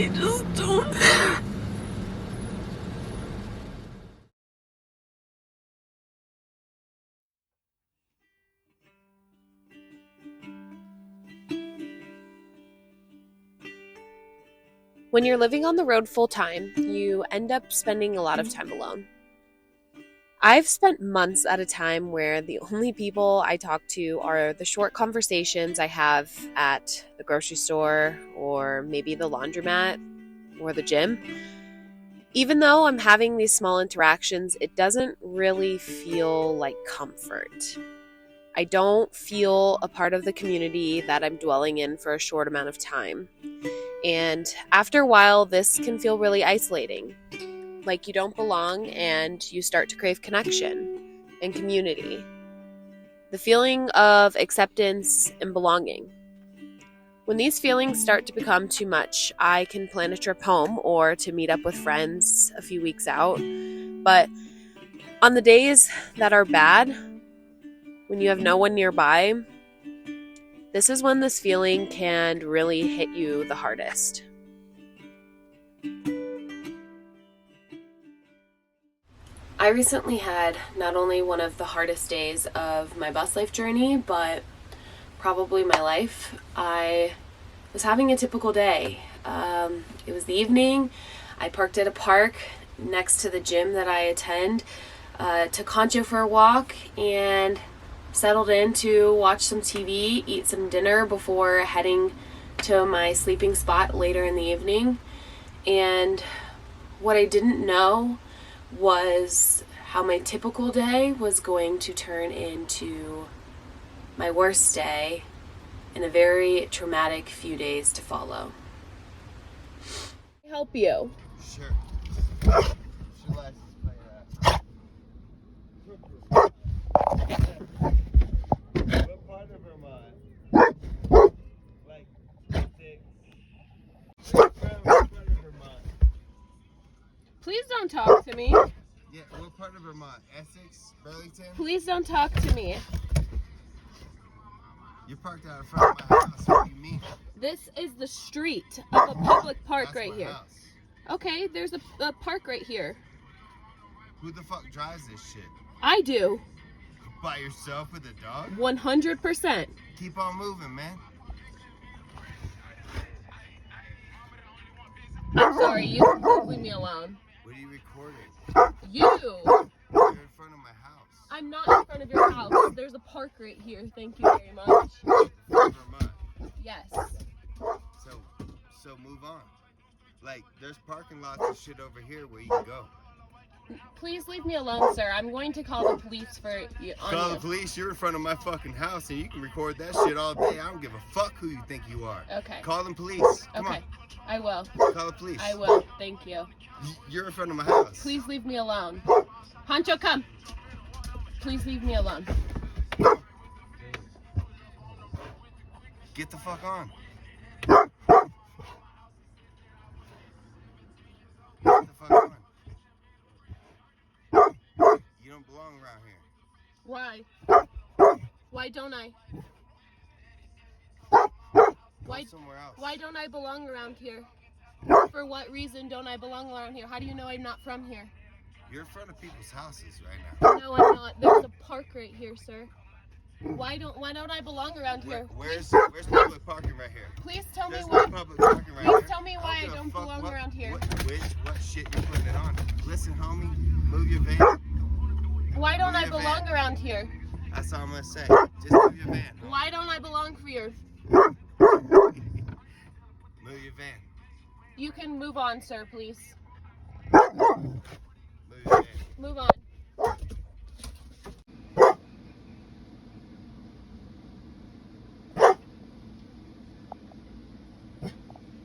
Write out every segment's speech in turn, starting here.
I just don't. When you're living on the road full time, you end up spending a lot of time alone. I've spent months at a time where the only people I talk to are the short conversations I have at the grocery store or maybe the laundromat or the gym. Even though I'm having these small interactions, it doesn't really feel like comfort. I don't feel a part of the community that I'm dwelling in for a short amount of time. And after a while, this can feel really isolating. Like you don't belong and you start to crave connection and community. The feeling of acceptance and belonging. When these feelings start to become too much, I can plan a trip home or to meet up with friends a few weeks out. But on the days that are bad, when you have no one nearby, this is when this feeling can really hit you the hardest. I recently had not only one of the hardest days of my bus life journey, but probably my life. I was having a typical day. It was the evening. I parked at a park next to the gym that I attend, took Concho for a walk, and settled in to watch some TV, eat some dinner before heading to my sleeping spot later in the evening. And what I didn't know was how my typical day was going to turn into my worst day and a very traumatic few days to follow. Can I help you? Sure. What's your license plate at? What part of Vermont? Like, Essex? What part of Vermont? Please don't talk to me. Yeah, what part of Vermont? Essex? Burlington? Please don't talk to me. You're parked out in front of my house. What do you mean? This is the street of a public park. That's right my here. House. Okay, there's a park right here. Who the fuck drives this shit? I do. By yourself with a dog? 100%. Keep on moving, man. I'm sorry, you can please leave me alone. What are you recording? You! You're in front of my house. I'm not in front of your house. There's a park right here. Thank you very much. Vermont. Yes. So move on. Like, there's parking lots and shit over here where you can go. Please leave me alone, sir. I'm going to call the police for you. Call the police. You're in front of my fucking house and you can record that shit all day. I don't give a fuck who you think you are. Okay. Call them police. Come Okay. on. I will. Call the police. I will. Thank you. You're in front of my house. Please leave me alone. Pancho, come. Please leave me alone. Get the fuck on. Get the fuck on. You don't belong around here. Why? Why don't I? Go somewhere else. Why don't I belong around here? For what reason don't I belong around here? How do you know I'm not from here? You're in front of people's houses right now. No, I'm not. There's a park right here, sir. Why don't I belong around here? Where's public parking right here? Please tell me There's why. no public parking right Please here. tell me why I don't belong around here. What shit you're putting it on? Listen, homie, move your van. Why don't I Move your belong van. around here? That's all I'm gonna say. Just move your van. Why don't I belong here? Move your van. You can move on, sir, please. Move your van. Move on.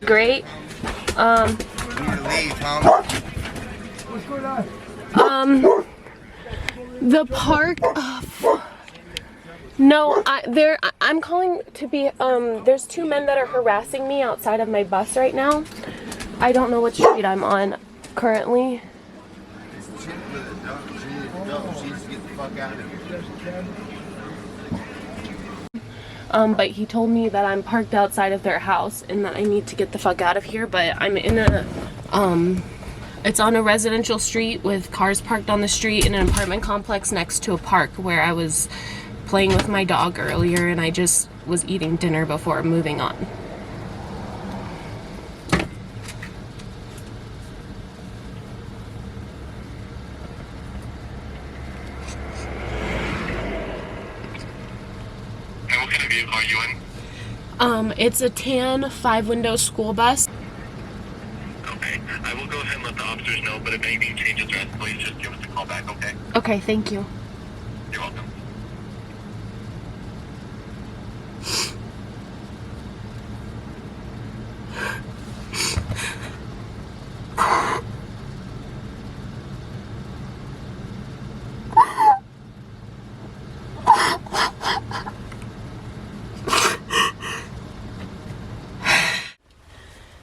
Great. You need to leave, homie. What's going on? The park. No, I'm calling to be. There's two men that are harassing me outside of my bus right now. I don't know which street I'm on currently. She needs to get the fuck out of here. But he told me that I'm parked outside of their house and that I need to get the fuck out of here. But I'm in a, it's on a residential street with cars parked on the street in an apartment complex next to a park where I was playing with my dog earlier, and I just was eating dinner before moving on. And what kind of vehicle are you in? It's a tan 5-window school bus. Okay, I will go ahead and let the officers know, but if anything changes or escalates, just give us a call back, okay? Okay, thank you. You're welcome.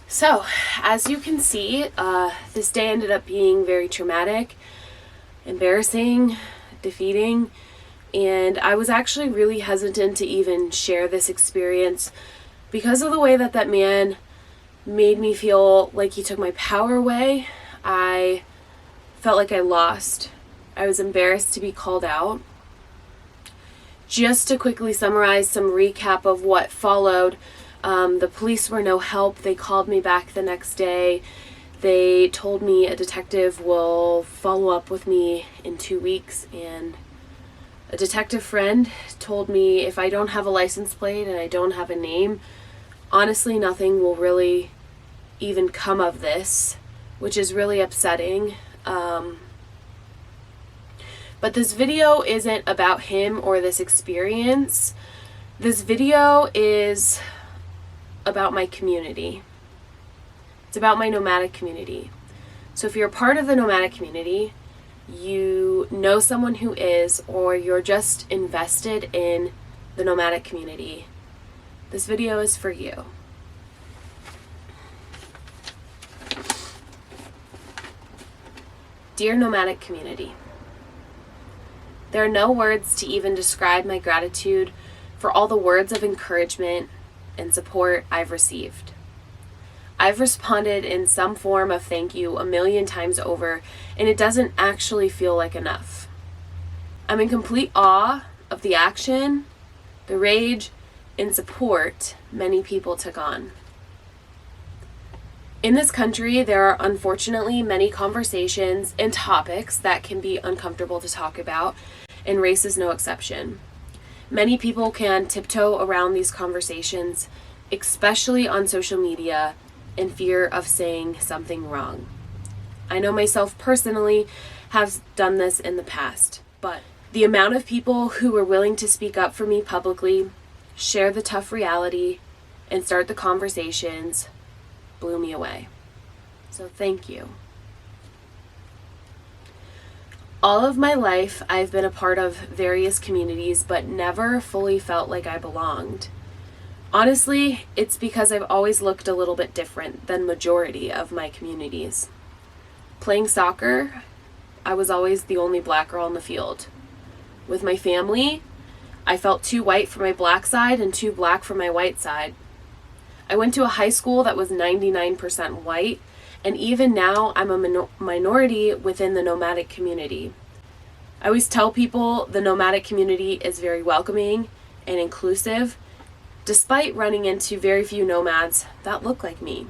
So, as you can see, this day ended up being very traumatic, embarrassing, defeating, and I was actually really hesitant to even share this experience because of the way that that man made me feel like he took my power away. I felt like I lost. I was embarrassed to be called out. Just to quickly summarize some recap of what followed, the police were no help. They called me back the next day. They told me a detective will follow up with me in 2 weeks, and a detective friend told me if I don't have a license plate and I don't have a name, honestly, nothing will really even come of this, which is really upsetting. But this video isn't about him or this experience. This video is about my community. It's about my nomadic community. So if you're a part of the nomadic community, you know someone who is, or you're just invested in the nomadic community, this video is for you. Dear nomadic community, there are no words to even describe my gratitude for all the words of encouragement and support I've received. I've responded in some form of thank you a million times over, and it doesn't actually feel like enough. I'm in complete awe of the action, the rage, and support many people took on. In this country, there are unfortunately many conversations and topics that can be uncomfortable to talk about, and race is no exception. Many people can tiptoe around these conversations, especially on social media, in fear of saying something wrong. I know myself personally have done this in the past, but the amount of people who were willing to speak up for me publicly, share the tough reality, and start the conversations blew me away. So thank you. All of my life, I've been a part of various communities, but never fully felt like I belonged. Honestly, it's because I've always looked a little bit different than majority of my communities. Playing soccer, I was always the only black girl on the field. With my family, I felt too white for my black side and too black for my white side. I went to a high school that was 99% white, and even now I'm a minority within the nomadic community. I always tell people the nomadic community is very welcoming and inclusive, despite running into very few nomads that look like me.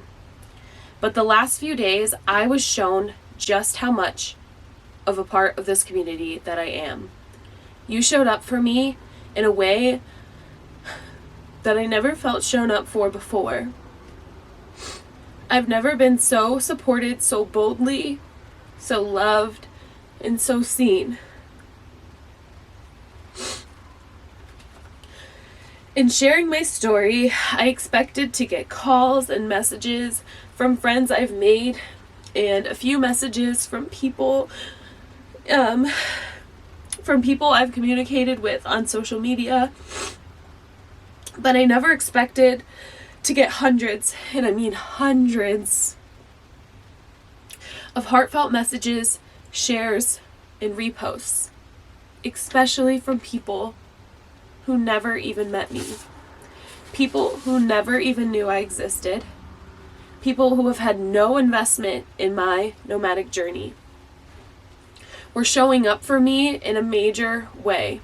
But the last few days, I was shown just how much of a part of this community that I am. You showed up for me in a way that I never felt shown up for before. I've never been so supported so boldly, so loved, and so seen. In sharing my story, I expected to get calls and messages from friends I've made, and a few messages from people I've communicated with on social media. But I never expected to get hundreds, and I mean hundreds, of heartfelt messages, shares, and reposts, especially from people who never even met me. people who never even knew I existed, people who have had no investment in my nomadic journey, were showing up for me in a major way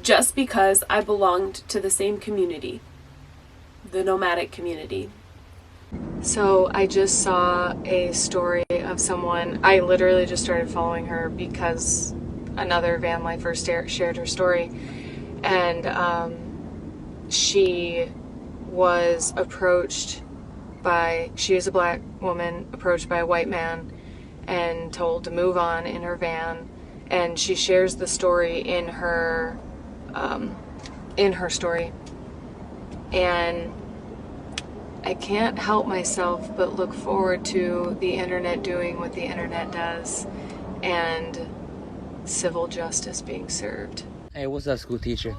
just because I belonged to the same community, the nomadic community. So I just saw a story of someone, I literally just started following her because another van lifer shared her story, and she was approached by, she is a black woman, approached by a white man and told to move on in her van, and she shares the story in her story, and I can't help myself but look forward to the internet doing what the internet does and civil justice being served. Hey, what's up, school teacher?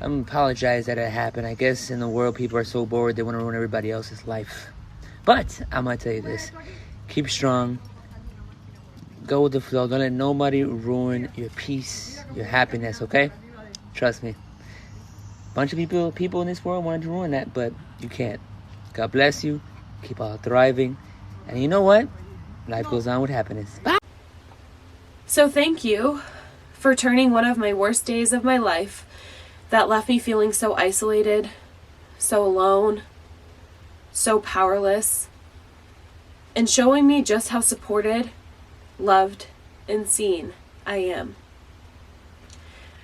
I'm apologize that it happened. I guess in the world people are so bored they want to ruin everybody else's life. But I'm gonna tell you this: keep strong, go with the flow. Don't let nobody ruin your peace, your happiness. Okay? Trust me. Bunch of people in this world wanted to ruin that, but you can't. God bless you. Keep on thriving. And you know what? Life goes on with happiness. Bye. So thank you for turning one of my worst days of my life that left me feeling so isolated, so alone, so powerless, and showing me just how supported, loved, and seen I am.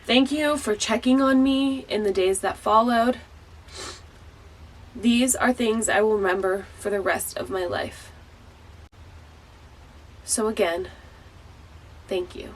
Thank you for checking on me in the days that followed. These are things I will remember for the rest of my life. So again, thank you.